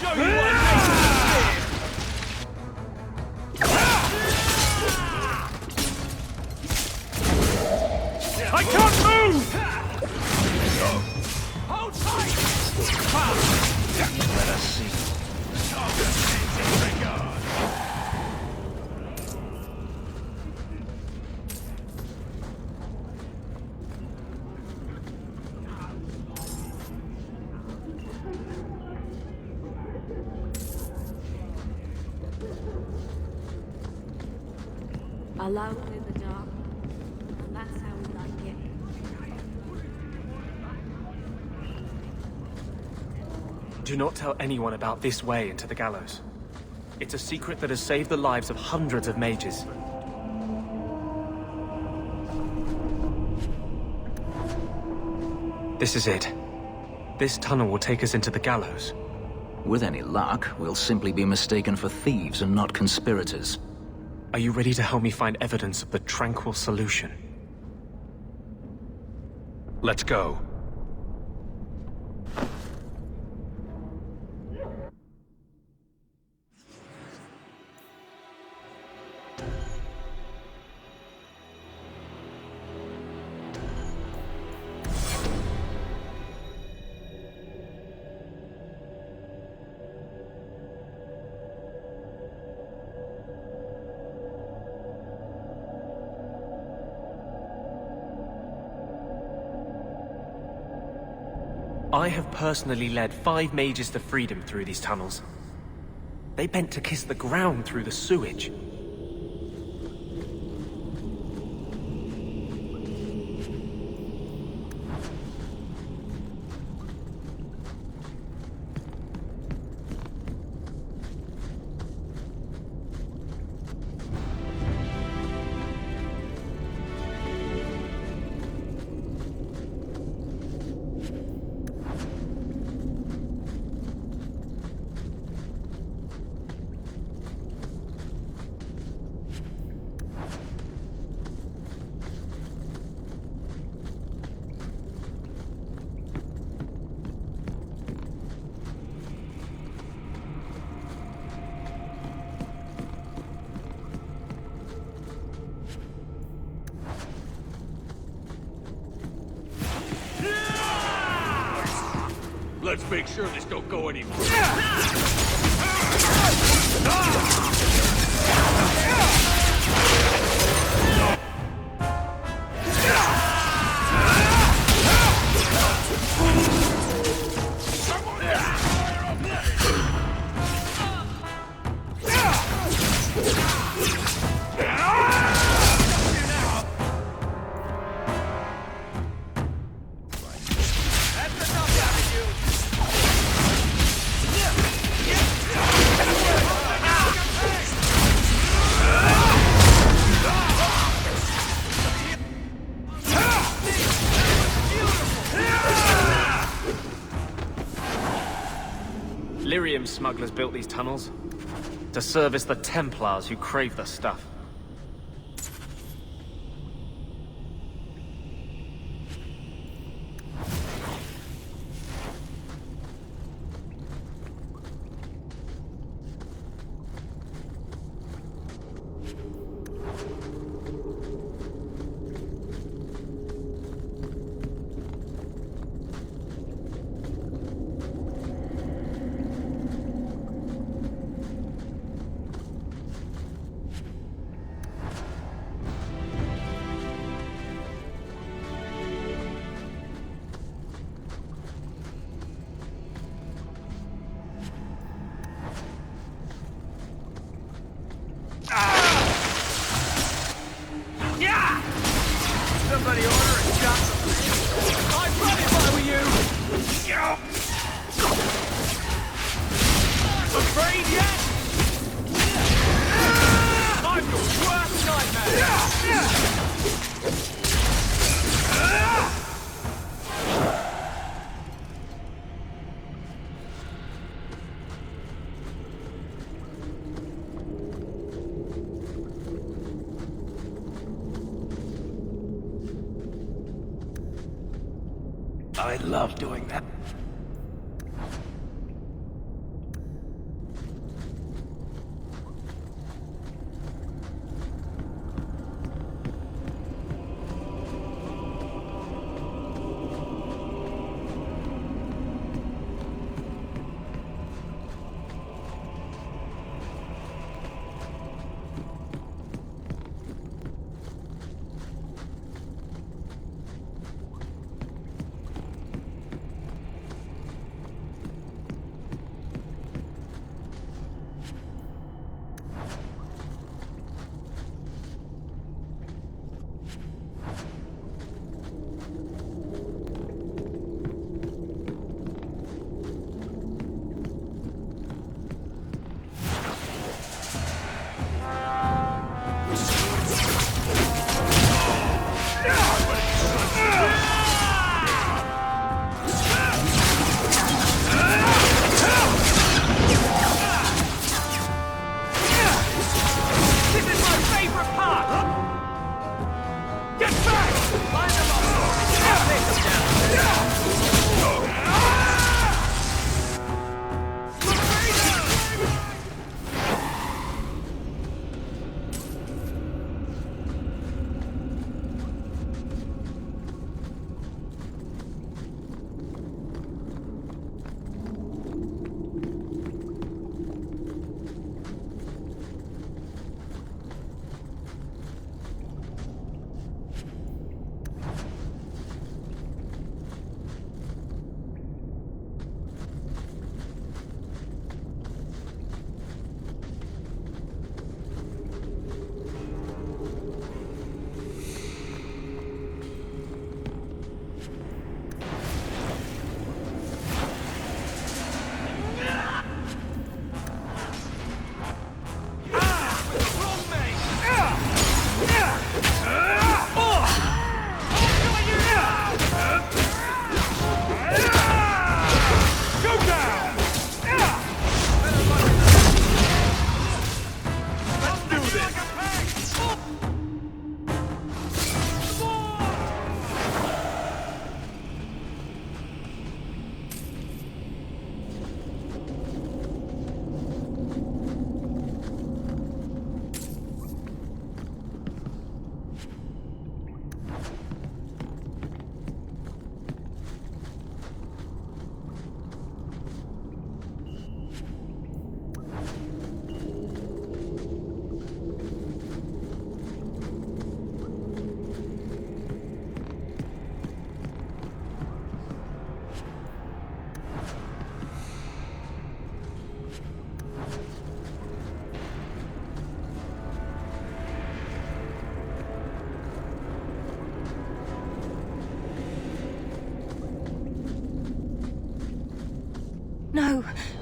show you what makes I can't move! Hold tight! Let us see. Alone in the dark. And that's how we like it. Do not tell anyone about this way into the gallows. It's a secret that has saved the lives of hundreds of mages. This is it. This tunnel will take us into the gallows. With any luck, we'll simply be mistaken for thieves and not conspirators. Are you ready to help me find evidence of the tranquil solution? Let's go. I have personally led 5 mages to freedom through these tunnels. They bent to kiss the ground through the sewage. Let's make sure this don't go any further. Lyrium smugglers built these tunnels to service the Templars who crave the stuff. Somebody order a shot. I'd run if I were you. Afraid yet? I'm your worst nightmare. I love doing that.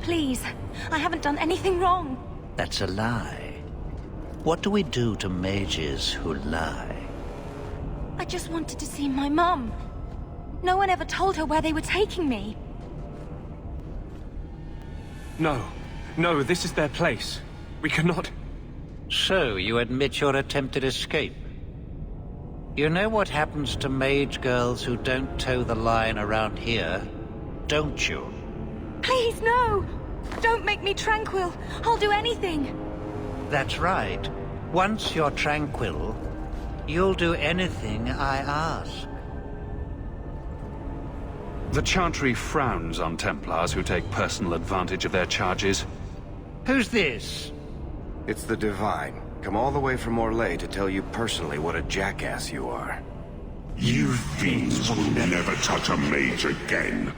Please. I haven't done anything wrong. That's a lie. What do we do to mages who lie? I just wanted to see my mum. No one ever told her where they were taking me. No. No, this is their place. We cannot... So, you admit your attempted escape? You know what happens to mage girls who don't toe the line around here, don't you? Please, no! Don't make me tranquil. I'll do anything. That's right. Once you're tranquil, you'll do anything I ask. The Chantry frowns on Templars who take personal advantage of their charges. Who's this? It's the Divine. Come all the way from Orlais to tell you personally what a jackass you are. You fiends will never touch a mage again.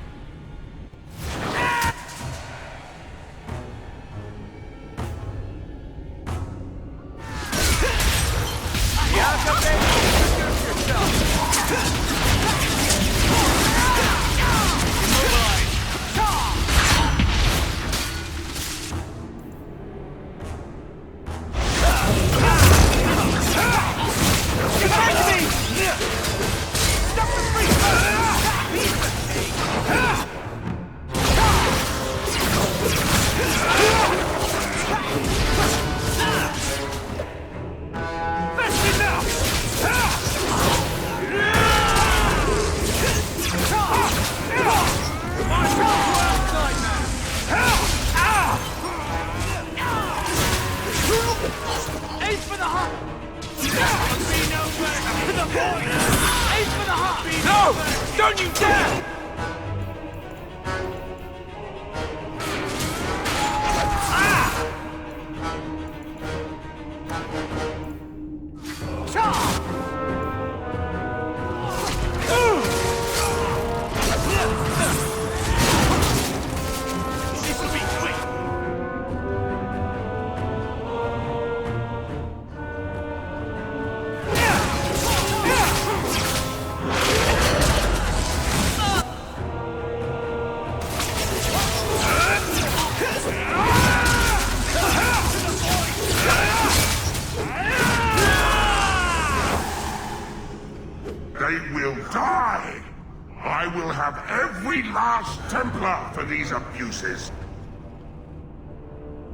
These abuses.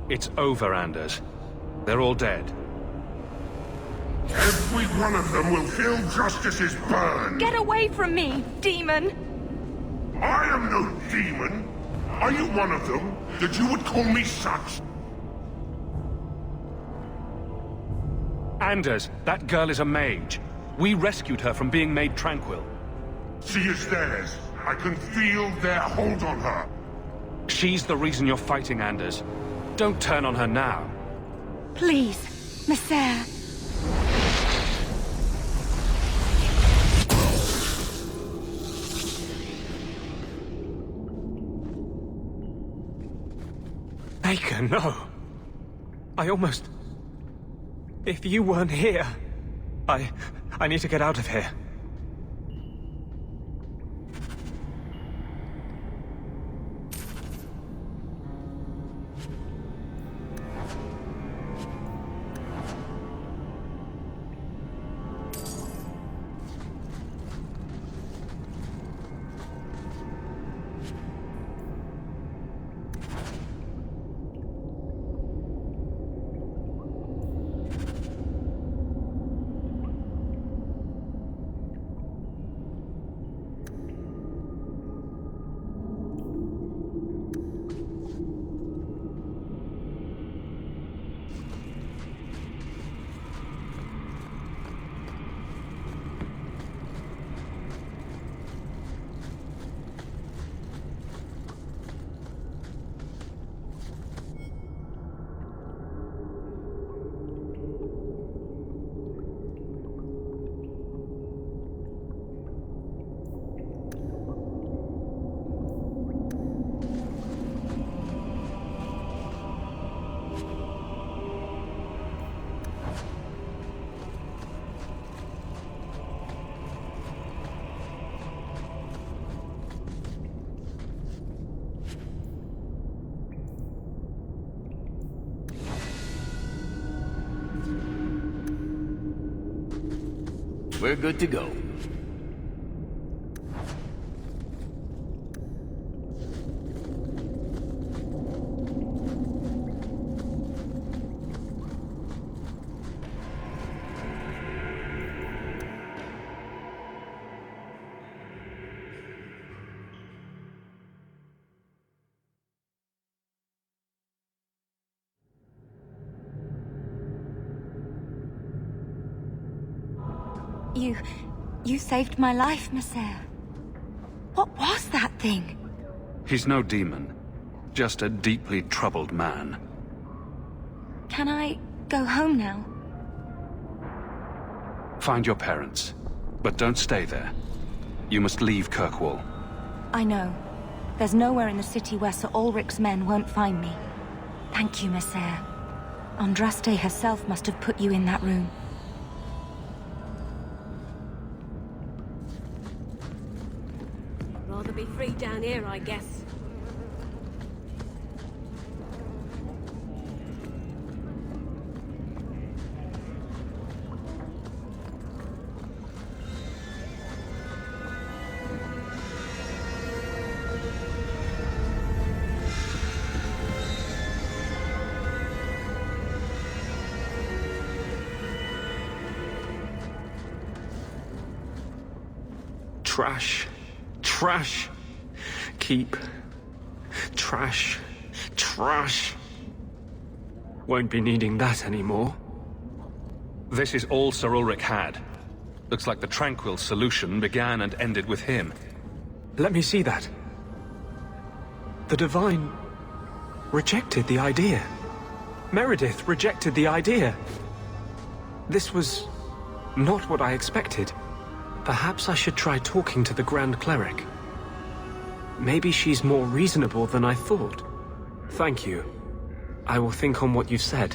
It's over, Anders. They're all dead. Every one of them will feel justice's burn. Get away from me, demon! I am no demon. Are you one of them, that you would call me such? Anders, that girl is a mage. We rescued her from being made tranquil. She is theirs. I can feel their hold on her. She's the reason you're fighting, Anders. Don't turn on her now. Please, Messer. Baker, no. I almost... If you weren't here... I need to get out of here. We're good to go. You saved my life, Monsieur. What was that thing? He's no demon. Just a deeply troubled man. Can I go home now? Find your parents. But don't stay there. You must leave Kirkwall. I know. There's nowhere in the city where Sir Ulrich's men won't find me. Thank you, Monsieur. Andraste herself must have put you in that room. Rather be free down here, I guess. Trash. Trash. Keep. Trash. Trash. Won't be needing that anymore. This is all Sir Ulrich had. Looks like the Tranquil solution began and ended with him. Let me see that. The Divine rejected the idea. Meredith rejected the idea. This was not what I expected. Perhaps I should try talking to the Grand Cleric. Maybe she's more reasonable than I thought. Thank you. I will think on what you've said.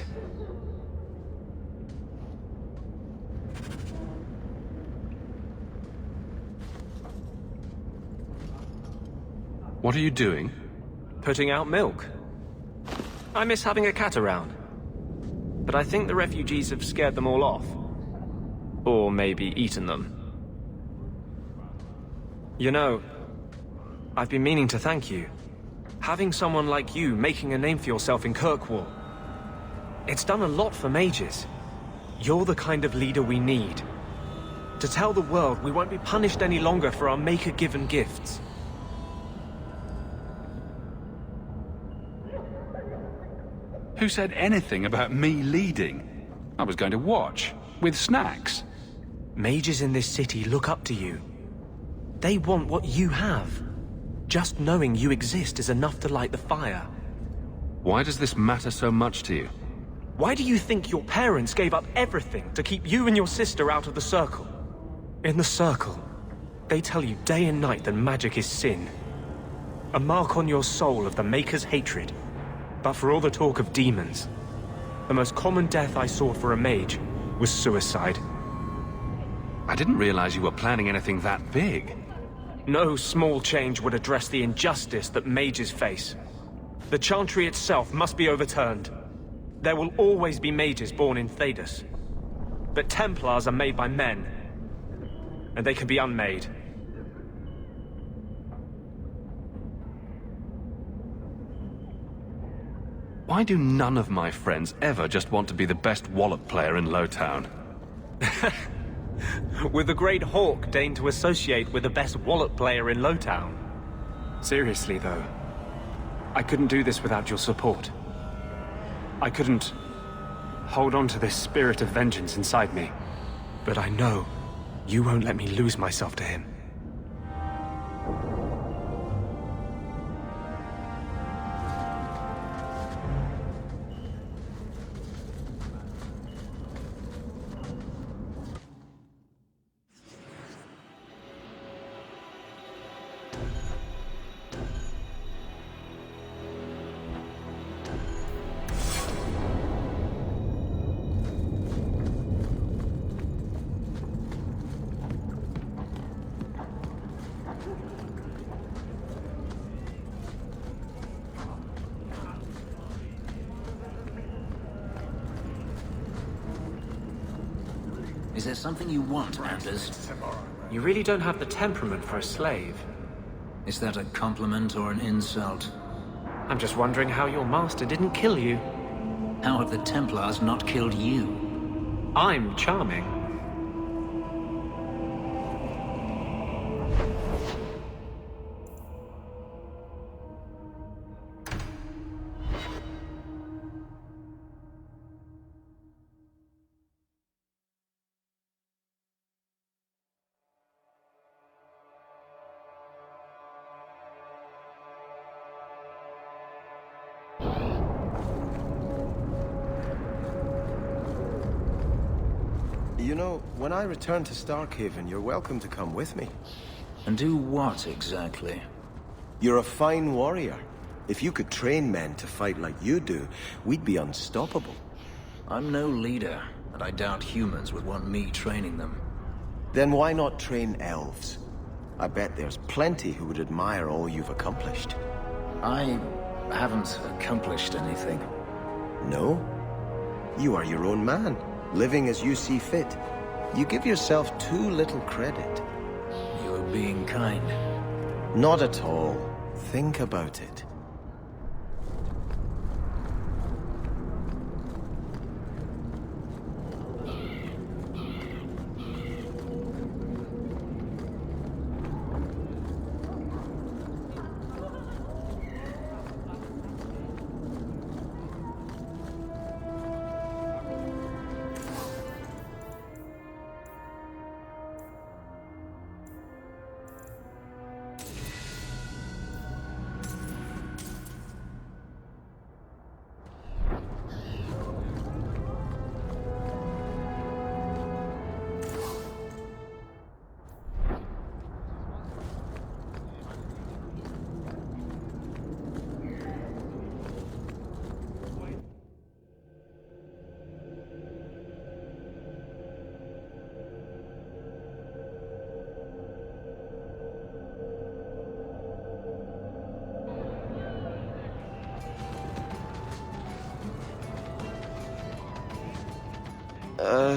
What are you doing? Putting out milk. I miss having a cat around. But I think the refugees have scared them all off. Or maybe eaten them. You know, I've been meaning to thank you. Having someone like you making a name for yourself in Kirkwall. It's done a lot for mages. You're the kind of leader we need. To tell the world we won't be punished any longer for our Maker-given gifts. Who said anything about me leading? I was going to watch, with snacks. Mages in this city look up to you. They want what you have. Just knowing you exist is enough to light the fire. Why does this matter so much to you? Why do you think your parents gave up everything to keep you and your sister out of the Circle? In the Circle, they tell you day and night that magic is sin. A mark on your soul of the Maker's hatred. But for all the talk of demons, the most common death I saw for a mage was suicide. I didn't realize you were planning anything that big. No small change would address the injustice that mages face. The Chantry itself must be overturned. There will always be mages born in Thedas. But Templars are made by men. And they can be unmade. Why do none of my friends ever just want to be the best wallop player in Lowtown? With the Great Hawk deigned to associate with the best wallet player in Lowtown. Seriously, though, I couldn't do this without your support. I couldn't hold on to this spirit of vengeance inside me. But I know you won't let me lose myself to him. Is there something you want, Anders? You really don't have the temperament for a slave. Is that a compliment or an insult? I'm just wondering how your master didn't kill you. How have the Templars not killed you? I'm charming. You know, when I return to Starkhaven, you're welcome to come with me. And do what, exactly? You're a fine warrior. If you could train men to fight like you do, we'd be unstoppable. I'm no leader, and I doubt humans would want me training them. Then why not train elves? I bet there's plenty who would admire all you've accomplished. I haven't accomplished anything. No? You are your own man, living as you see fit. You give yourself too little credit. You're being kind. Not at all. Think about it.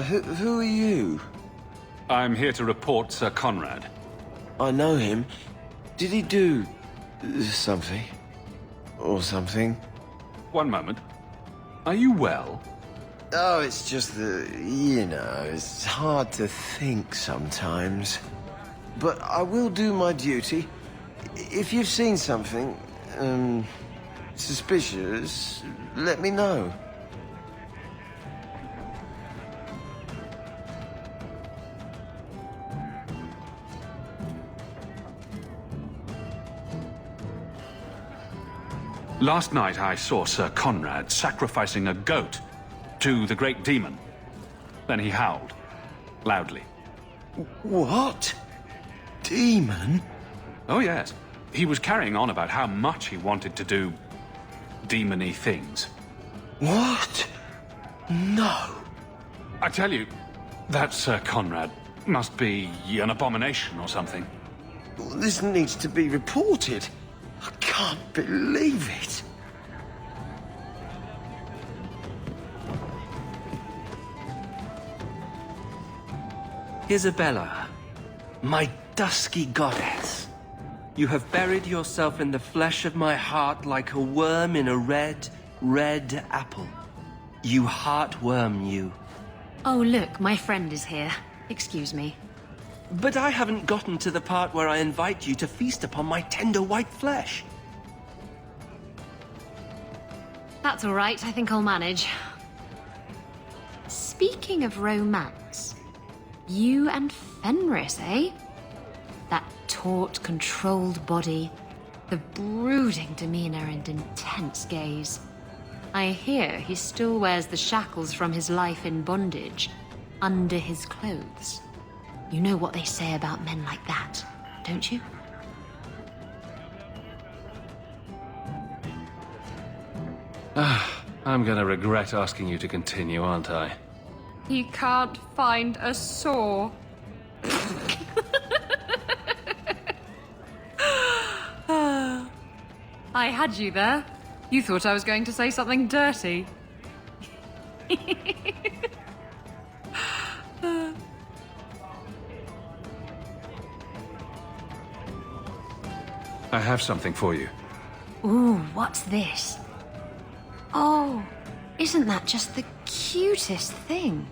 Who are you? I'm here to report Sir Conrad. I know him. Did he do... something? Or something? One moment. Are you well? Oh, it's just that, you know, it's hard to think sometimes. But I will do my duty. If you've seen something, suspicious, let me know. Last night I saw Sir Conrad sacrificing a goat to the great demon. Then he howled, loudly. What? Demon? Oh yes, he was carrying on about how much he wanted to do demon-y things. What? No. I tell you, that Sir Conrad must be an abomination or something. This needs to be reported. I can't believe it. Isabella, my dusky goddess, you have buried yourself in the flesh of my heart like a worm in a red, red apple. You heartworm, you. Oh, look, my friend is here. Excuse me. But I haven't gotten to the part where I invite you to feast upon my tender white flesh. That's all right, I think I'll manage. Speaking of romance, you and Fenris, eh? That taut, controlled body, the brooding demeanor and intense gaze. I hear he still wears the shackles from his life in bondage under his clothes. You know what they say about men like that, don't you? I'm gonna regret asking you to continue, aren't I? He can't find a saw. I had you there. You thought I was going to say something dirty. I have something for you. Ooh, what's this? Oh, isn't that just the cutest thing?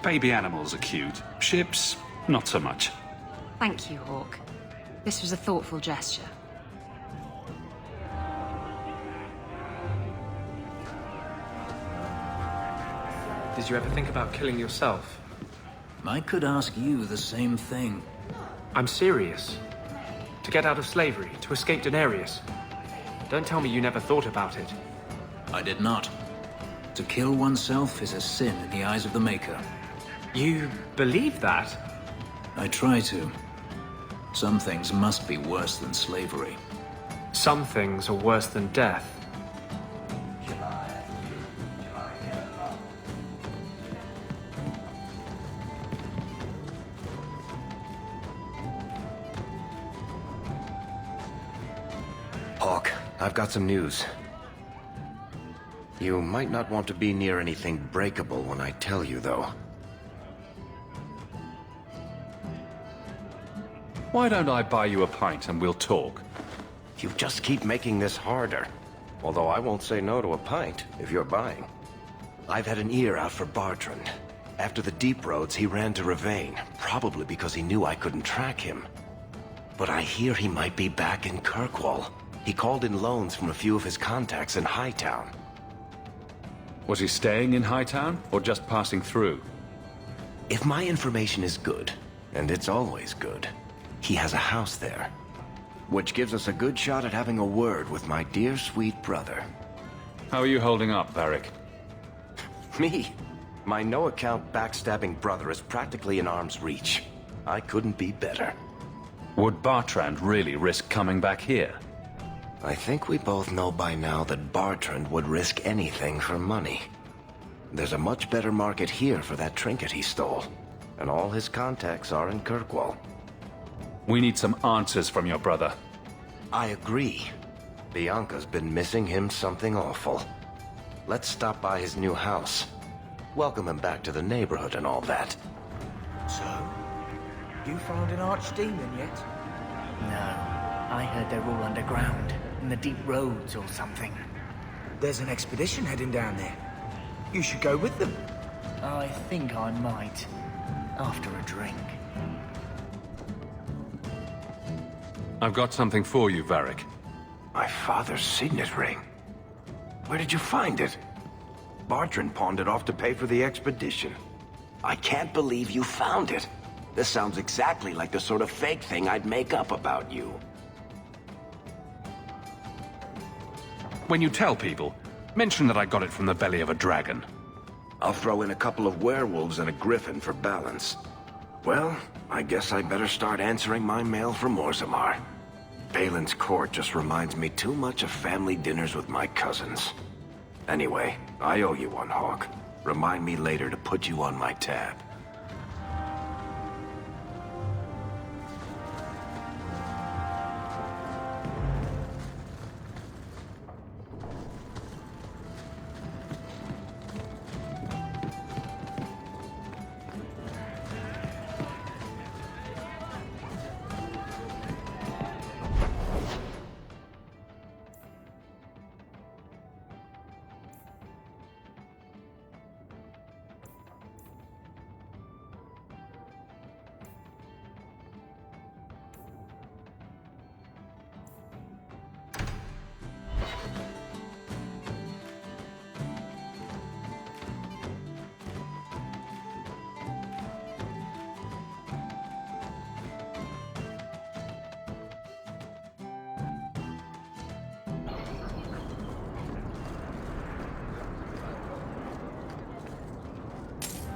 Baby animals are cute. Ships, not so much. Thank you, Hawk. This was a thoughtful gesture. Did you ever think about killing yourself? I could ask you the same thing. I'm serious. To get out of slavery, to escape Daenerys. Don't tell me you never thought about it. I did not. To kill oneself is a sin in the eyes of the Maker. You believe that? I try to. Some things must be worse than slavery. Some things are worse than death. Hawk, I've got some news. You might not want to be near anything breakable when I tell you, though. Why don't I buy you a pint and we'll talk? You just keep making this harder. Although I won't say no to a pint, if you're buying. I've had an ear out for Bartrand. After the Deep Roads, he ran to Ravane, probably because he knew I couldn't track him. But I hear he might be back in Kirkwall. He called in loans from a few of his contacts in Hightown. Was he staying in Hightown, or just passing through? If my information is good, and it's always good, he has a house there. Which gives us a good shot at having a word with my dear sweet brother. How are you holding up, Varric? Me? My no-account backstabbing brother is practically in arm's reach. I couldn't be better. Would Bartrand really risk coming back here? I think we both know by now that Bartrand would risk anything for money. There's a much better market here for that trinket he stole. And all his contacts are in Kirkwall. We need some answers from your brother. I agree. Bianca's been missing him something awful. Let's stop by his new house. Welcome him back to the neighborhood and all that. So? You found an archdemon yet? No. I heard they're all underground, in the deep roads or something. There's an expedition heading down there. You should go with them. I think I might. After a drink. I've got something for you, Varric. My father's signet ring. Where did you find it? Bartrand pawned it off to pay for the expedition. I can't believe you found it. This sounds exactly like the sort of fake thing I'd make up about you. When you tell people, mention that I got it from the belly of a dragon. I'll throw in a couple of werewolves and a griffin for balance. Well, I guess I better start answering my mail from Orzammar. Balin's court just reminds me too much of family dinners with my cousins. Anyway, I owe you one, Hawk. Remind me later to put you on my tab.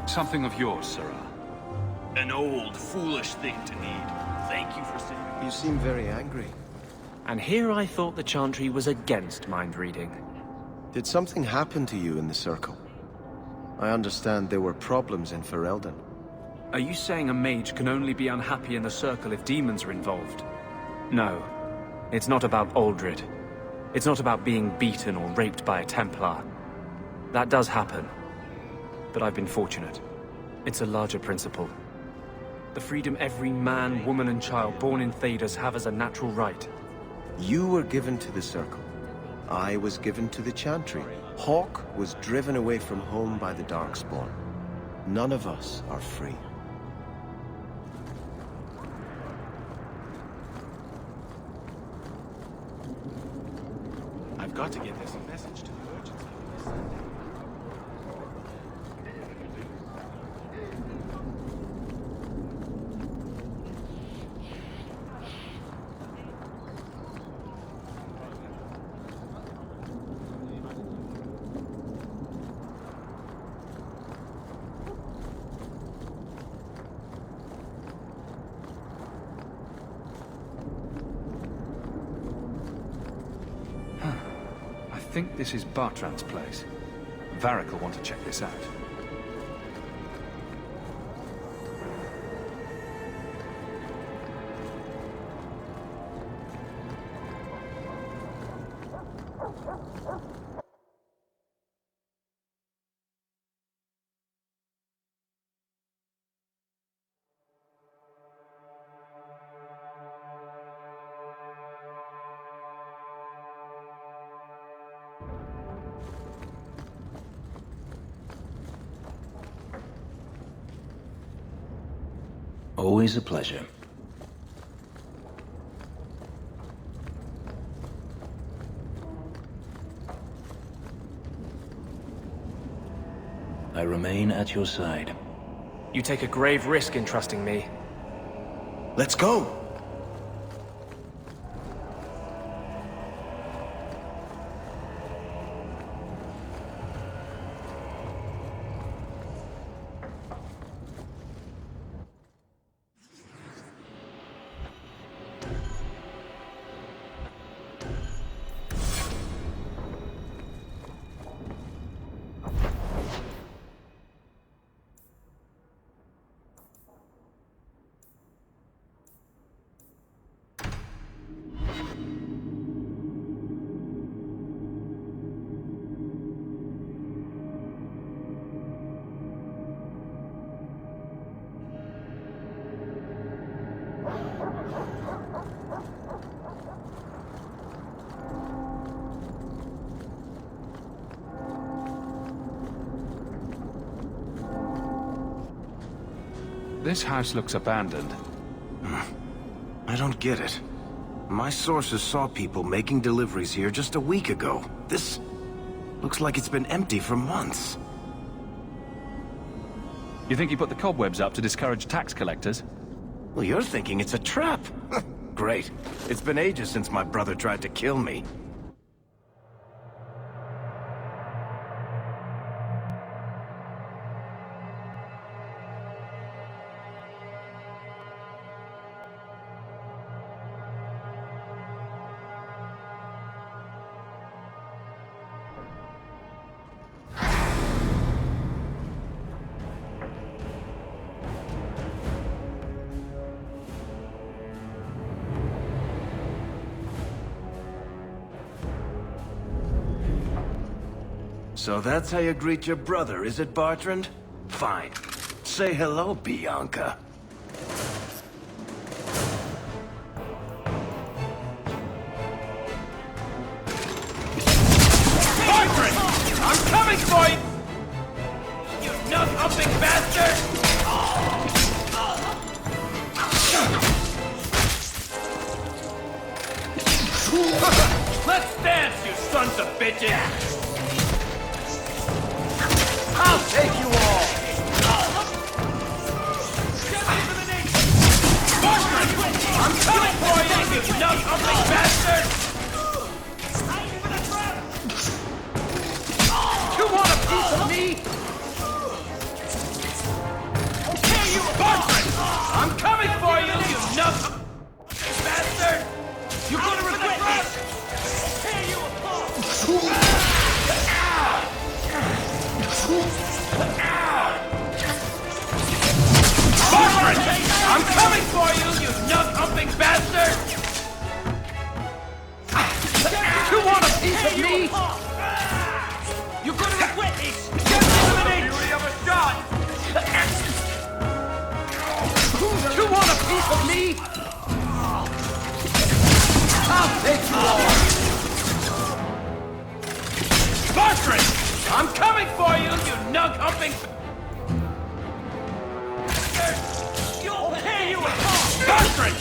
Something of yours, Sirrah. An old, foolish thing to need. Thank you for saying. You seem very angry. And here I thought the Chantry was against mind reading. Did something happen to you in the Circle? I understand there were problems in Ferelden. Are you saying a mage can only be unhappy in the Circle if demons are involved? No. It's not about Aldred. It's not about being beaten or raped by a Templar. That does happen. But I've been fortunate. It's a larger principle. The freedom every man, woman, and child born in Thedas have as a natural right. You were given to the Circle. I was given to the Chantry. Hawk was driven away from home by the Darkspawn. None of us are free. I've got to get this message to the merchants. I think this is Bartrand's place. Varric will want to check this out. Always a pleasure. I remain at your side. You take a grave risk in trusting me. Let's go! This house looks abandoned. I don't get it. My sources saw people making deliveries here just a week ago. This looks like it's been empty for months. You think he put the cobwebs up to discourage tax collectors? Well, you're thinking it's a trap. Great. It's been ages since my brother tried to kill me. So that's how you greet your brother, is it, Bartrand? Fine. Say hello, Bianca. Bartrand! I'm coming for you! You nut-humping bastard! Let's dance, you sons of bitches! I'll take you all! Bartrand! I'm coming for you, you nut-humping bastard! You want a piece of me? Okay, you Bartrand! I'm coming for you, you nut-humping bastard! You're gonna regret this! Tear you apart! Bartrand! I'm coming for you, you nut-humping bastard! You want a piece of me? You're gonna regret this! Get eliminated! Fury of a shot! piece of me? I'll take you all! Bartran! I'm coming for you, you nug-humping... You'll pay you a cost! Bartran!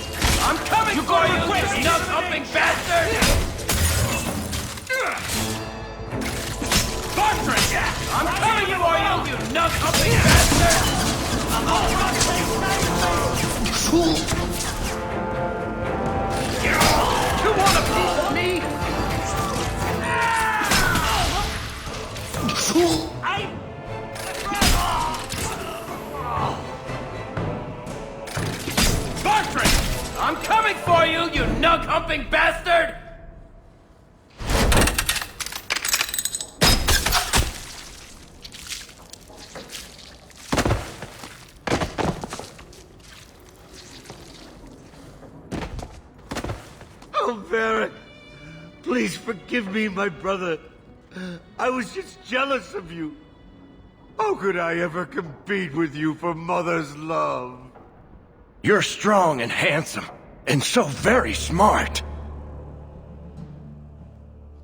I'm coming for you, you nug-humping bastard! Bartran! I'm coming for you, you nug-humping bastard! You want a piece of me? Bartran! I'm coming for you, you nug-humping bastard! Oh, Varric! Please forgive me, my brother. I was just jealous of you. How could I ever compete with you for Mother's love? You're strong and handsome, and so very smart.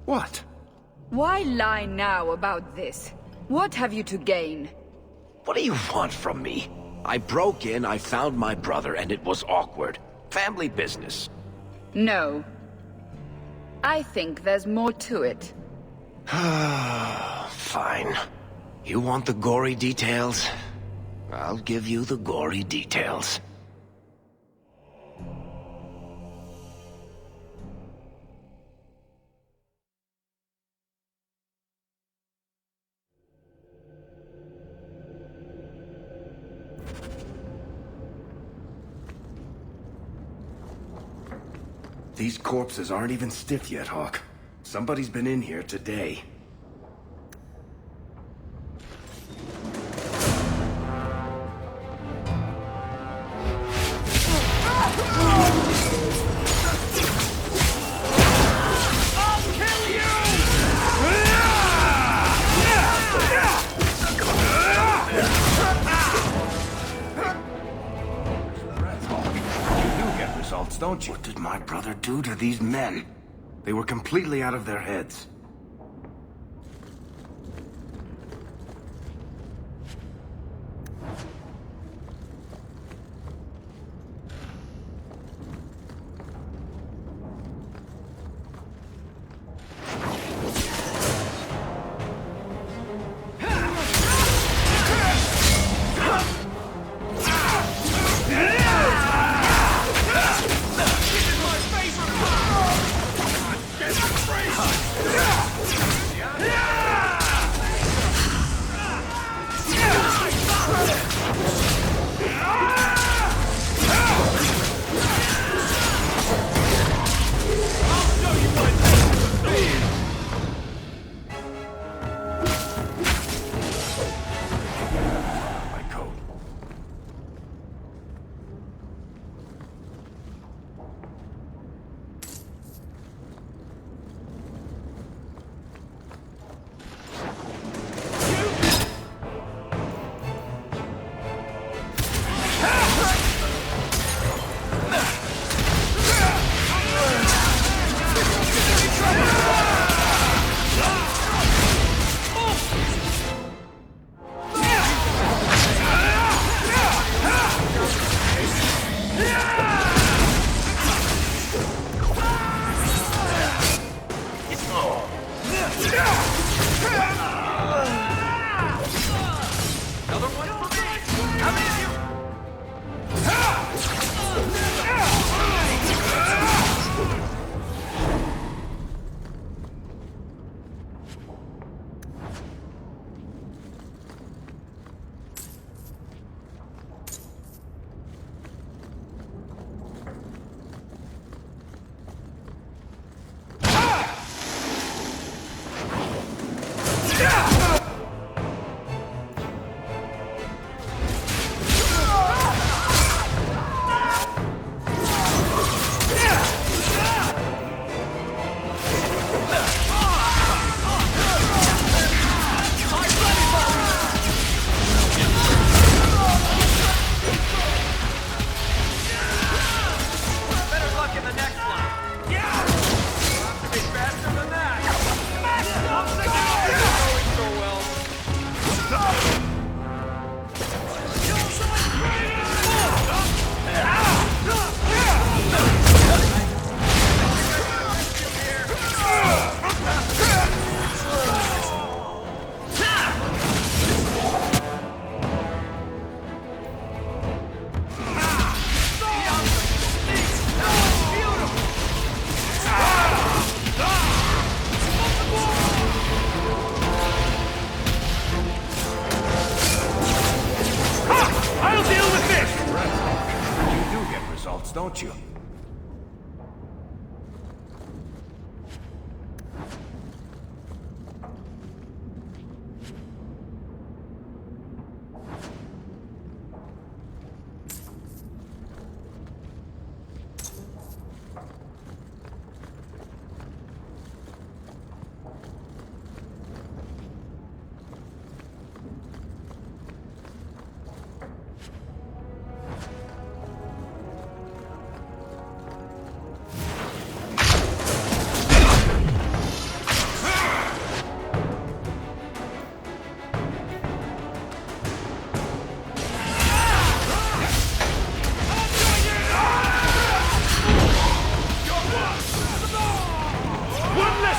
What? Why lie now about this? What have you to gain? What do you want from me? I broke in, I found my brother, and it was awkward. Family business. No. I think there's more to it. Fine. You want the gory details? I'll give you the gory details. These corpses aren't even stiff yet, Hawk. Somebody's been in here today. Don't you? What did my brother do to these men? They were completely out of their heads.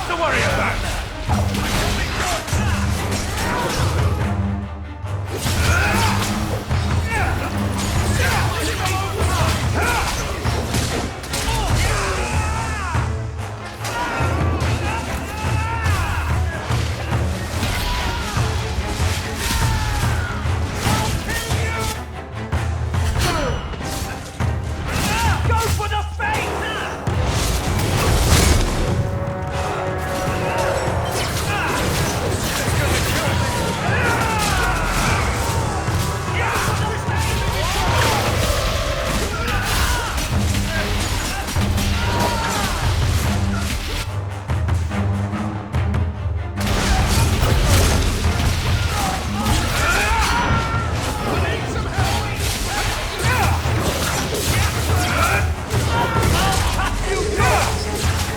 else to worry about! Go for the face!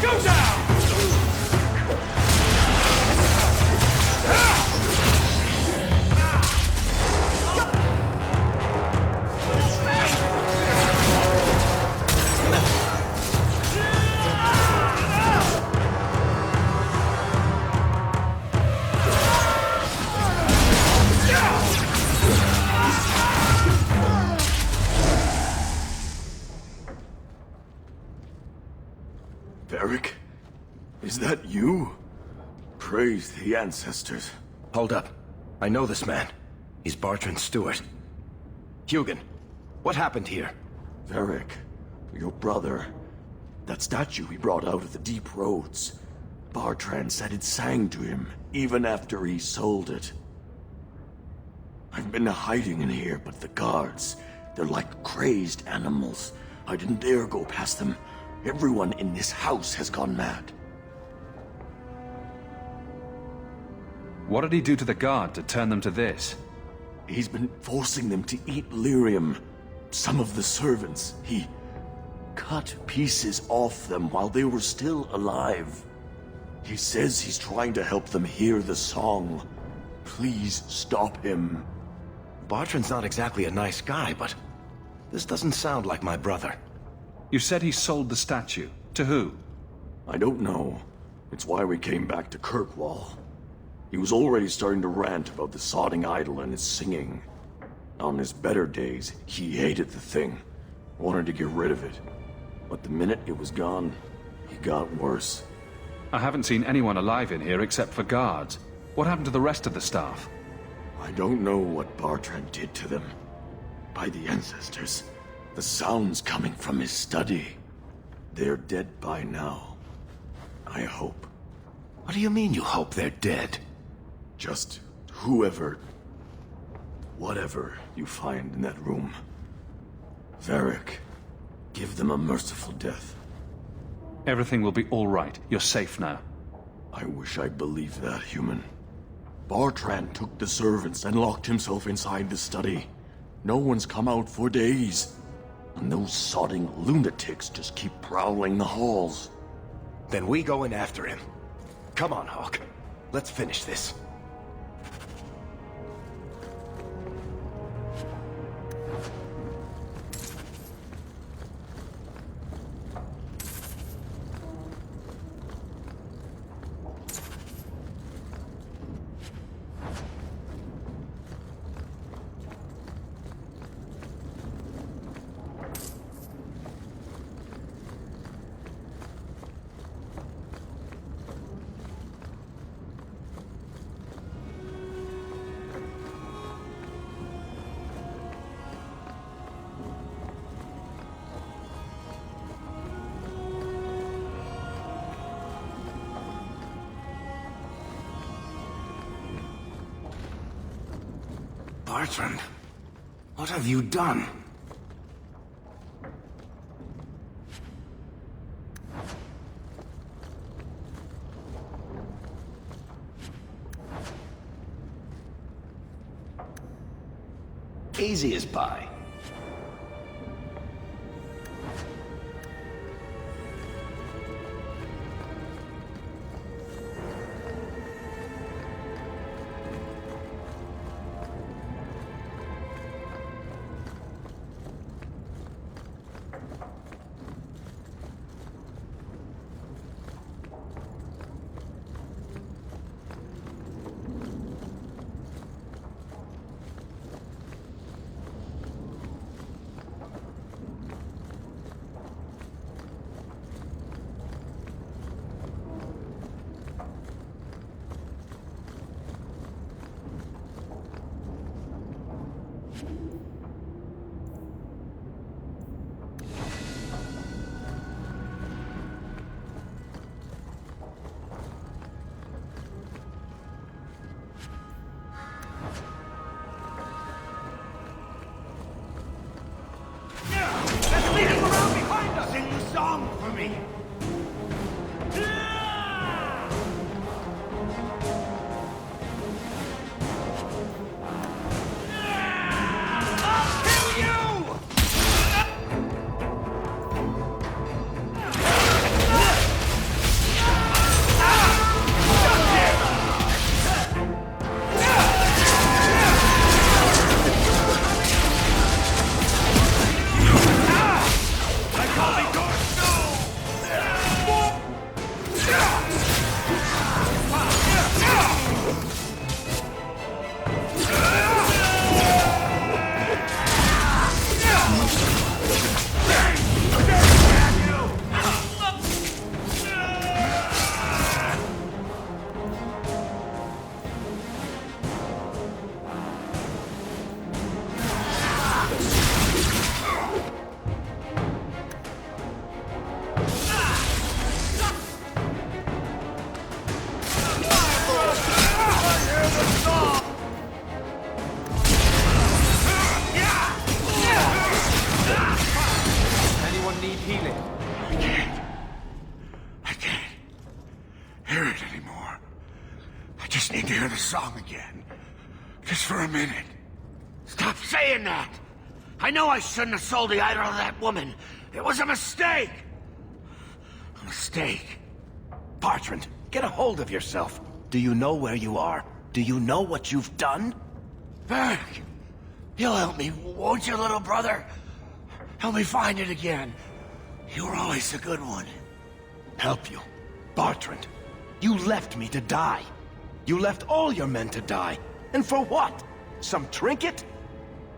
Go down! Varric? Is that you? Praise the ancestors. Hold up. I know this man. He's Bartrand's steward. Hugin, what happened here? Varric, your brother. That statue he brought out of the deep roads. Bartrand said it sang to him, even after he sold it. I've been hiding in here, but the guards, they're like crazed animals. I didn't dare go past them. Everyone in this house has gone mad. What did he do to the guard to turn them to this? He's been forcing them to eat lyrium. Some of the servants, he cut pieces off them while they were still alive. He says he's trying to help them hear the song. Please stop him. Bartrand's not exactly a nice guy, but this doesn't sound like my brother. You said he sold the statue. To who? I don't know. It's why we came back to Kirkwall. He was already starting to rant about the sodding idol and his singing. On his better days, he hated the thing. Wanted to get rid of it. But the minute it was gone, he got worse. I haven't seen anyone alive in here except for guards. What happened to the rest of the staff? I don't know what Bartrand did to them. By the ancestors, the sounds coming from his study. They're dead by now. I hope. What do you mean you hope they're dead? Just whoever, whatever you find in that room. Varric, give them a merciful death. Everything will be all right. You're safe now. I wish I believed that, human. Bartrand took the servants and locked himself inside the study. No one's come out for days. And those sodding lunatics just keep prowling the halls. Then we go in after him. Come on, Hawk. Let's finish this. Bartrand, what have you done? Easy as pie. hear it anymore. I just need to hear the song again. Just for a minute. Stop saying that! I know I shouldn't have sold the idol to that woman. It was a mistake! A mistake. Bertrand, get a hold of yourself. Do you know where you are? Do you know what you've done? Varric, you'll help me, won't you, little brother? Help me find it again. You were always a good one. Help you? Bertrand, you left me to die. You left all your men to die. And for what? Some trinket?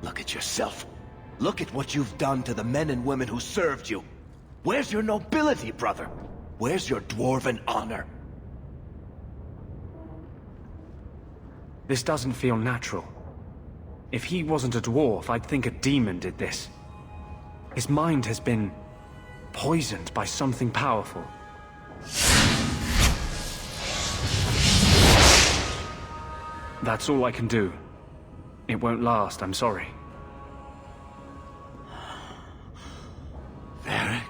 Look at yourself. Look at what you've done to the men and women who served you. Where's your nobility, brother? Where's your dwarven honor? This doesn't feel natural. If he wasn't a dwarf, I'd think a demon did this. His mind has been poisoned by something powerful. That's all I can do. It won't last, I'm sorry. Varric?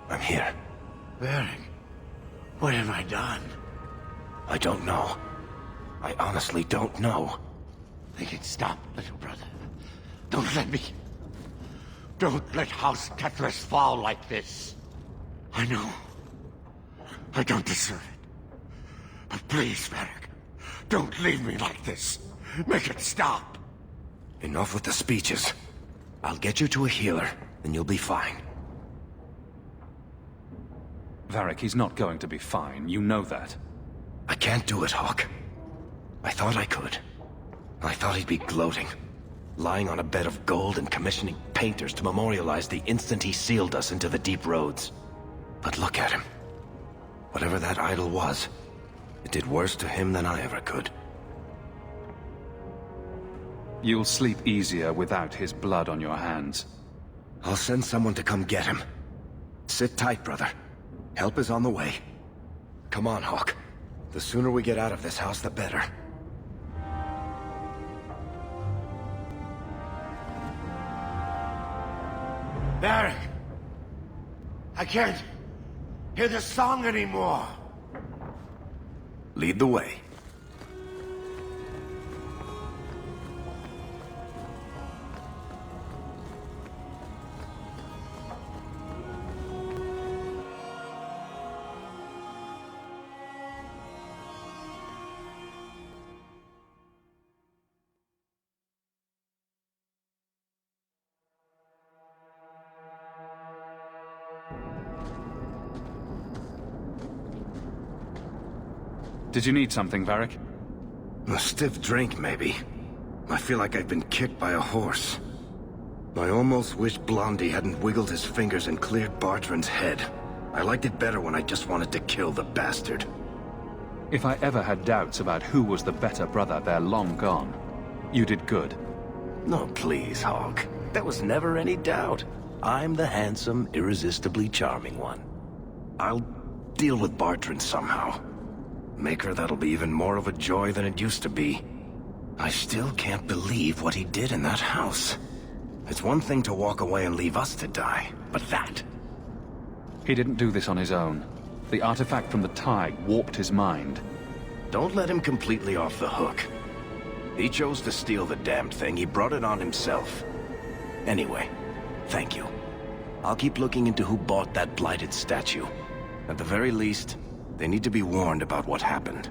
I'm here. Varric, what have I done? I don't know. I honestly don't know. I can stop, little brother. Don't let me... Don't let House Tethras fall like this. I know. I don't deserve it. But please, Varric, don't leave me like this. Make it stop. Enough with the speeches. I'll get you to a healer, and you'll be fine. Varric, he's not going to be fine. You know that. I can't do it, Hawk. I thought I could. I thought he'd be gloating. Lying on a bed of gold and commissioning painters to memorialize the instant he sealed us into the deep roads. But look at him. Whatever that idol was, it did worse to him than I ever could. You'll sleep easier without his blood on your hands. I'll send someone to come get him. Sit tight, brother. Help is on the way. Come on, Hawk. The sooner we get out of this house, the better. Varric! I can't hear the song anymore. Lead the way. Did you need something, Varric? A stiff drink, maybe. I feel like I've been kicked by a horse. I almost wish Blondie hadn't wiggled his fingers and cleared Bertrand's head. I liked it better when I just wanted to kill the bastard. If I ever had doubts about who was the better brother, they're long gone. You did good. No, please, Hawk. There was never any doubt. I'm the handsome, irresistibly charming one. I'll deal with Bertrand somehow. Make her that'll be even more of a joy than it used to be. I still can't believe what he did in that house. It's one thing to walk away and leave us to die, but that... He didn't do this on his own. The artifact from the tide warped his mind. Don't let him completely off the hook. He chose to steal the damned thing. He brought it on himself. Anyway, thank you. I'll keep looking into who bought that blighted statue. At the very least, they need to be warned about what happened.